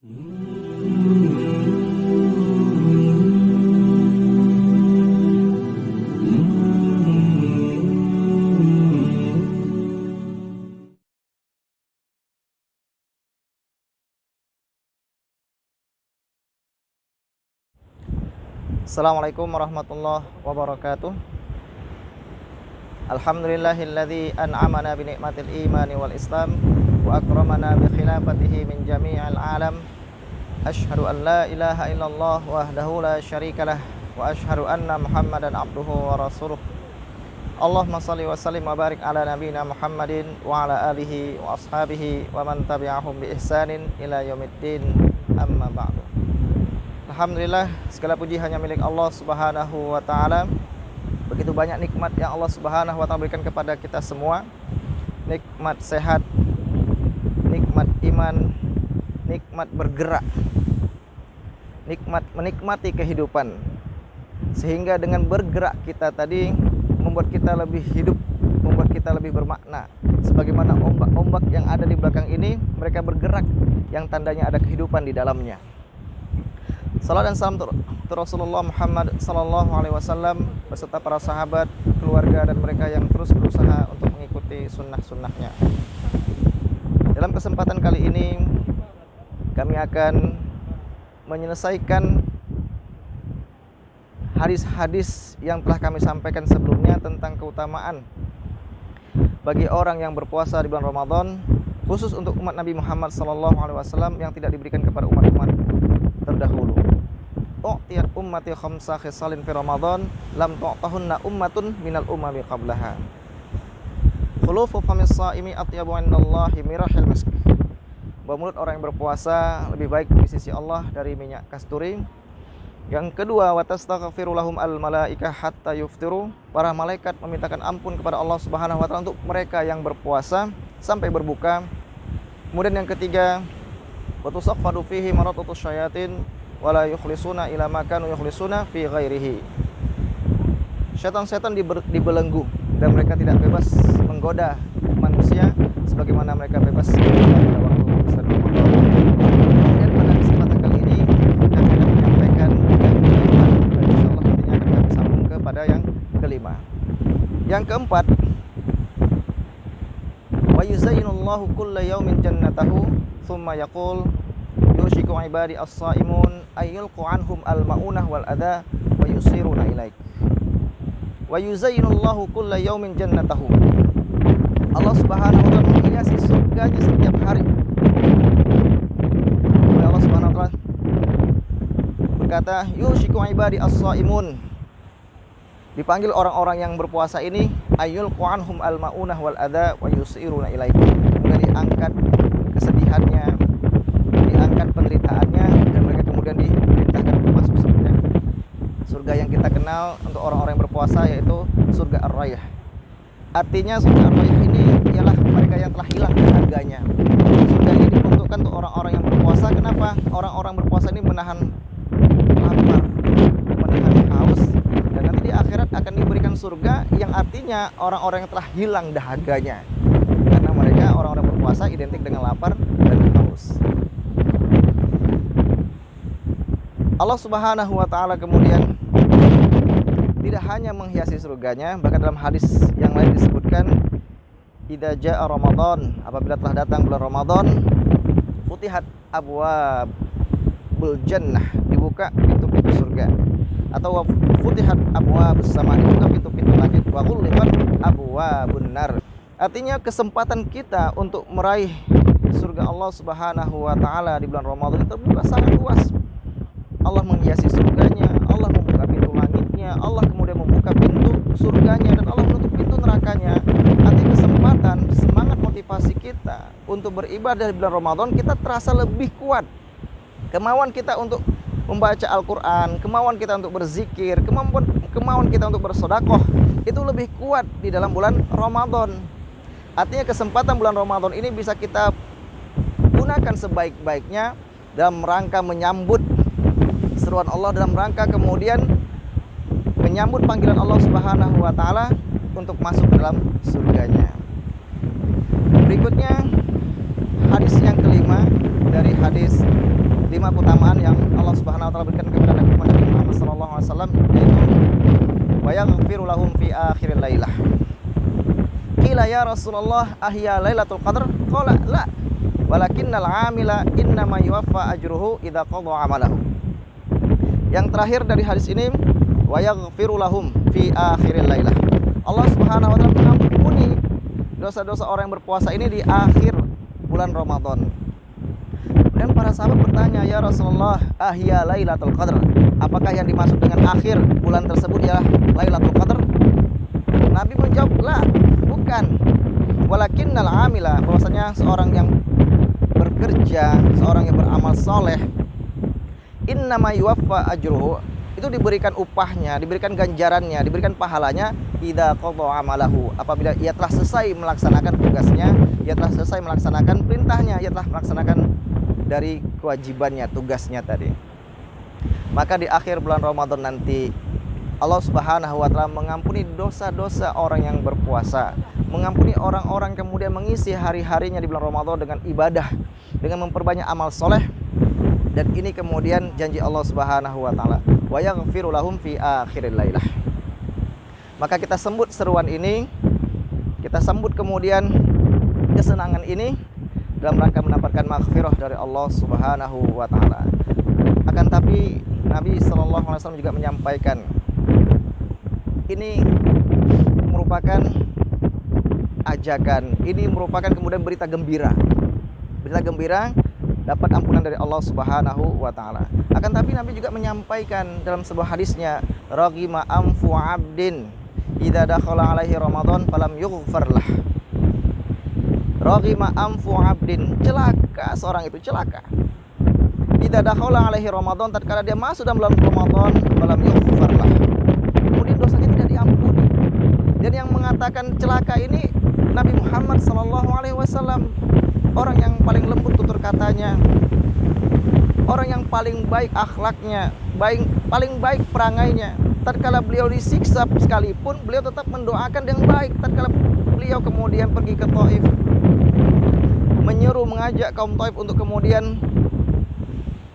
Assalamualaikum warahmatullahi wabarakatuh. Alhamdulillahilladzi an'amana bi ni'matil imani wal islam wa akramana bi khilafatihi min jami'il alam. Asyhadu an la ilaha illallah wahdahu la syarikalah wa asyhadu anna Muhammadan abduhu wa rasuluh. Allahumma shalli wa sallim wa barik ala nabiyyina Muhammadin wa ala alihi wa ashabihi wa man tabi'ahum bi ihsanin ila yaumiddin. Amma ba'du. Alhamdulillah, segala puji hanya milik Allah Subhanahu wa taala. Begitu banyak nikmat yang Allah Subhanahu wa taala berikan kepada kita semua. Nikmat sehat, nikmat iman, nikmat bergerak, nikmat menikmati kehidupan. Sehingga dengan bergerak kita tadi membuat kita lebih hidup, membuat kita lebih bermakna. Sebagaimana ombak-ombak yang ada di belakang ini, mereka bergerak yang tandanya ada kehidupan di dalamnya. Salam dan salam untuk Rasulullah Muhammad sallallahu alaihi wasallam beserta para sahabat, keluarga dan mereka yang terus berusaha untuk mengikuti sunnah-sunnahnya. Dalam kesempatan kali ini kami akan menyelesaikan hadis-hadis yang telah kami sampaikan sebelumnya tentang keutamaan bagi orang yang berpuasa di bulan Ramadan, khusus untuk umat Nabi Muhammad sallallahu alaihi wasallam yang tidak diberikan kepada umat-umat terdahulu. U'tiyat ummati khamsa khisalin fi Ramadan lam tu'tahunna ummatun minal umami qablaha. Khulufu famis shaimi atyabu 'indallahi mirahil misk. Bahwa mulut orang yang berpuasa lebih baik di sisi Allah dari minyak kasturi. Yang kedua, wa tastaghfiru lahum al malaikah hatta yuftiru. Para malaikat memintakan ampun kepada Allah Subhanahu wa taala untuk mereka yang berpuasa sampai berbuka. Kemudian yang ketiga, wa tusaffadu fihi maratutus syayatin wala yukhlisuna ila ma kanu yukhlisuna fi ghairihi. Setan-setan dibelenggu dan mereka tidak bebas menggoda manusia sebagaimana mereka bebas pada waktu bulan Ramadan. Dan pada kesempatan kali ini kami akan menyampaikan yang keempat dan insyaallah nantinya akan kami sambung kepada yang kelima. Yang keempat, wa yuzayyinullahu kulla yaumin jannatahu thumma yaqul yushiku ibadi as-saimun ayyulqu anhum al-ma'unah wal adha wa yusiruna ilaik. Wa yuzayyinullahu kulla yaumin jannatahu. Allah Subhanahu wa taala menghiasi surganya setiap hari. Allah Subhanahu wa taala berkata, yushiku ibadi as-saimun. Dipanggil orang-orang yang berpuasa ini, ayyulqu anhum al-ma'unah wal adha wa yusiruna ilaik. Kemudian diangkat kesedihannya, diangkat penderitaannya, dan mereka kemudian diperintahkan untuk masuk surga. Surga yang kita kenal untuk orang-orang yang berpuasa yaitu surga Ar-Rayah. Artinya surga Ar-Rayah ini ialah mereka yang telah hilang dahaganya. Surga ini diperuntukkan untuk orang-orang yang berpuasa. Kenapa? Orang-orang berpuasa ini menahan lapar, menahan haus, dan nanti di akhirat akan diberikan surga yang artinya orang-orang yang telah hilang dahaganya. Karena mereka orang-orang berpuasa identik dengan lapar dan haus. Allah Subhanahu wa taala kemudian tidak hanya menghiasi surganya, bahkan dalam hadis yang lain disebutkan, idza jaa Ramadan, apabila telah datang bulan Ramadan, futihat abwabul jannah, dibuka pintu-pintu surga. Atau futihat abwabus sama, dibuka pintu-pintu langit. Wa ghulqat abwabun nar. Artinya kesempatan kita untuk meraih surga Allah Subhanahu wa taala di bulan Ramadan terbuka sangat luas. Allah menghiasi surganya, Allah membuka pintu langitnya, Allah kemudian membuka pintu surganya, dan Allah menutup pintu nerakanya. Artinya kesempatan, semangat motivasi kita untuk beribadah di bulan Ramadan kita terasa lebih kuat. Kemauan kita untuk membaca Al-Quran, kemauan kita untuk berzikir, kemauan kita untuk bersedekah itu lebih kuat di dalam bulan Ramadan. Artinya kesempatan bulan Ramadan ini bisa kita gunakan sebaik-baiknya dalam rangka menyambut seruan Allah, dalam rangka kemudian menyambut panggilan Allah Subhanahu wa taala untuk masuk ke dalam surganya. Berikutnya hadis yang kelima dari hadis 5 keutamaan yang Allah Subhanahu wa taala berikan kepada Nabi Muhammad sallallahu alaihi wasallam, yaitu wa yaghfiru lahum fi akhiril lailah. Qila ya Rasulullah ahya lailatul qadar? Qala la, walakinnal 'amila innama yuwaffa ajruhu idza qada 'amalahu. Yang terakhir dari hadis ini, wa yaghfiru lahum fi akhiril lailah. Allah Subhanahu wa taala mengampuni dosa-dosa orang yang berpuasa ini di akhir bulan Ramadan. Dan para sahabat bertanya, ya Rasulullah, ahya lailatul qadar? Apakah yang dimaksud dengan akhir bulan tersebut ialah Lailatul Qadar? Nabi menjawab, la, bukan. Walakinnal 'amila, bahwasanya seorang yang bekerja, seorang yang beramal soleh, innama yuwaffa ajruhu, itu diberikan upahnya, diberikan ganjarannya, diberikan pahalanya idza qada amalahu, apabila ia telah selesai melaksanakan tugasnya, ia telah selesai melaksanakan perintahnya, ia telah melaksanakan dari kewajibannya, tugasnya tadi. Maka di akhir bulan Ramadan nanti Allah Subhanahu wa taala mengampuni dosa-dosa orang yang berpuasa, mengampuni orang-orang kemudian mengisi hari-harinya di bulan Ramadan dengan ibadah, dengan memperbanyak amal soleh. Dan ini kemudian janji Allah Subhanahu wa taala, wa yaghfiru lahum fi akhiril lailah. Maka kita sambut seruan ini, kita sambut kemudian kesenangan ini dalam rangka mendapatkan maghfirah dari Allah Subhanahu wa taala. Akan tapi Nabi sallallahu alaihi wasallam juga menyampaikan, ini merupakan ajakan, ini merupakan kemudian berita gembira. Berita gembira dapat ampunan dari Allah Subhanahu wa taala. Akan tapi Nabi juga menyampaikan dalam sebuah hadisnya, raghima anfu 'abdin idza dakhala alaihi ramadan falam yughfar lah. Raghima anfu 'abdin, celaka seorang itu, celaka. Idza dakhala alaihi ramadan, tatkala dia masuk dalam bulan Ramadan, falam yughfar lah, kemudian dosanya tidak diampuni. Dan yang mengatakan celaka ini Nabi Muhammad sallallahu alaihi wasallam, orang yang paling lembut tutur katanya, orang yang paling baik akhlaknya, paling baik perangainya. Tatkala beliau disiksa sekalipun, beliau tetap mendoakan yang baik. Tatkala beliau kemudian pergi ke Taif, menyeru, mengajak kaum Taif untuk kemudian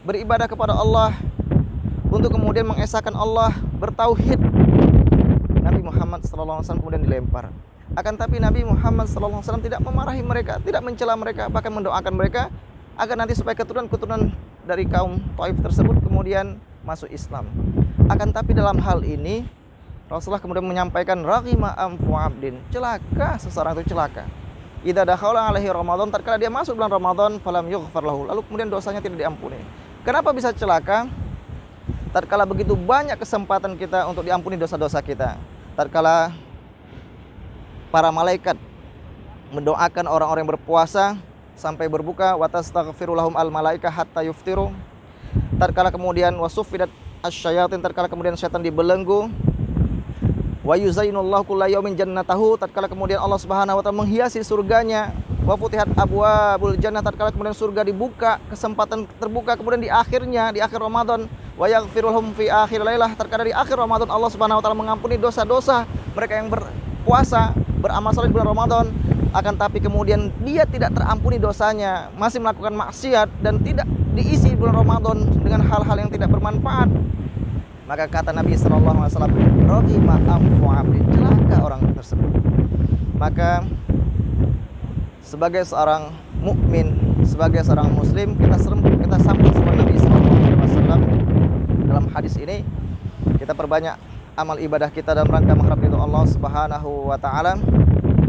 beribadah kepada Allah, untuk kemudian mengesahkan Allah, bertauhid, Nabi Muhammad SAW kemudian dilempar. Akan tapi Nabi Muhammad SAW tidak memarahi mereka, tidak mencela mereka, bahkan mendoakan mereka agar nanti supaya keturunan-keturunan dari kaum Taif tersebut kemudian masuk Islam. Akan tapi dalam hal ini Rasulullah kemudian menyampaikan, raghima anfu 'abdin, celaka seseorang itu, celaka. Idza dakhala alaihi ramadan, tatkala dia masuk bulan Ramadan, falam yughfar lahu, lalu kemudian dosanya tidak diampuni. Kenapa bisa celaka? Tatkala begitu banyak kesempatan kita untuk diampuni dosa-dosa kita. Tatkala para malaikat mendoakan orang-orang yang berpuasa sampai berbuka, wa tastaghfiru lahum al malaika hatta yuftiru. Tatkala kemudian wasufidat asyayatin, tatkala kemudian setan dibelenggu, wa yuzainullahu kulla yaumin jannatahu, tatkala kemudian Allah Subhanahu wa taala menghiasi surganya, wa futihat abwabul jannah, tatkala kemudian surga dibuka, kesempatan terbuka kemudian di akhirnya, di akhir Ramadan, wa yaghfiru lahum fi akhir lailah, tatkala di akhir Ramadan Allah Subhanahu wa taala mengampuni dosa-dosa mereka yang berpuasa, beramal saleh di bulan Ramadan. Akan tapi kemudian dia tidak terampuni dosanya, masih melakukan maksiat dan tidak diisi bulan Ramadan dengan hal-hal yang tidak bermanfaat. Maka kata Nabi sallallahu alaihi wasallam, raghima anfu 'abdin, celaka orang tersebut. Maka sebagai seorang mukmin, sebagai seorang muslim, kita sambut seperti Nabi sallallahu alaihi wasallam dalam hadis ini. Kita perbanyak amal ibadah kita dalam rangka mengharap ridho Allah Subhanahu wa taala.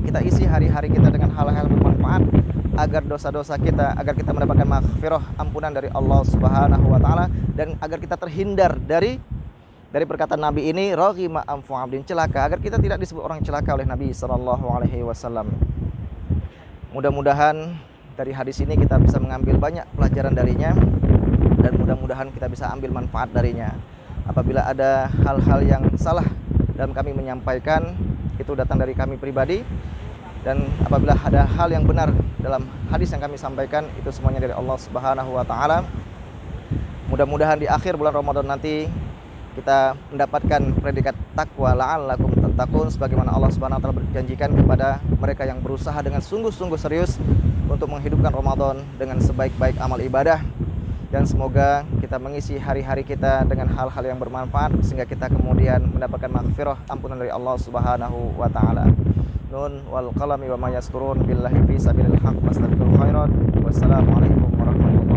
Kita isi hari-hari kita dengan hal-hal bermanfaat agar dosa-dosa kita, agar kita mendapatkan maghfirah, ampunan dari Allah Subhanahu wa taala, dan agar kita terhindar dari perkataan Nabi ini, raghima anfu 'abdin, celaka, agar kita tidak disebut orang celaka oleh Nabi sallallahu alaihi wasallam. Mudah-mudahan dari hadis ini kita bisa mengambil banyak pelajaran darinya, dan mudah-mudahan kita bisa ambil manfaat darinya. Apabila ada hal-hal yang salah dalam kami menyampaikan, itu datang dari kami pribadi, dan apabila ada hal yang benar dalam hadis yang kami sampaikan, itu semuanya dari Allah Subhanahu wa taala. Mudah-mudahan di akhir bulan Ramadan nanti kita mendapatkan predikat takwa, la'allakum tattaqun, sebagaimana Allah Subhanahu wa taala berjanjikan kepada mereka yang berusaha dengan sungguh-sungguh serius untuk menghidupkan Ramadan dengan sebaik-baik amal ibadah. dan semoga kita mengisi hari-hari kita dengan hal-hal yang bermanfaat sehingga kita kemudian mendapatkan maghfirah, ampunan dari Allah Subhanahu wa taala. Nun wal qalami wa ma yasturun billahi fi sabilil haq wastabiqul khairat. Wassalamualaikum warahmatullahi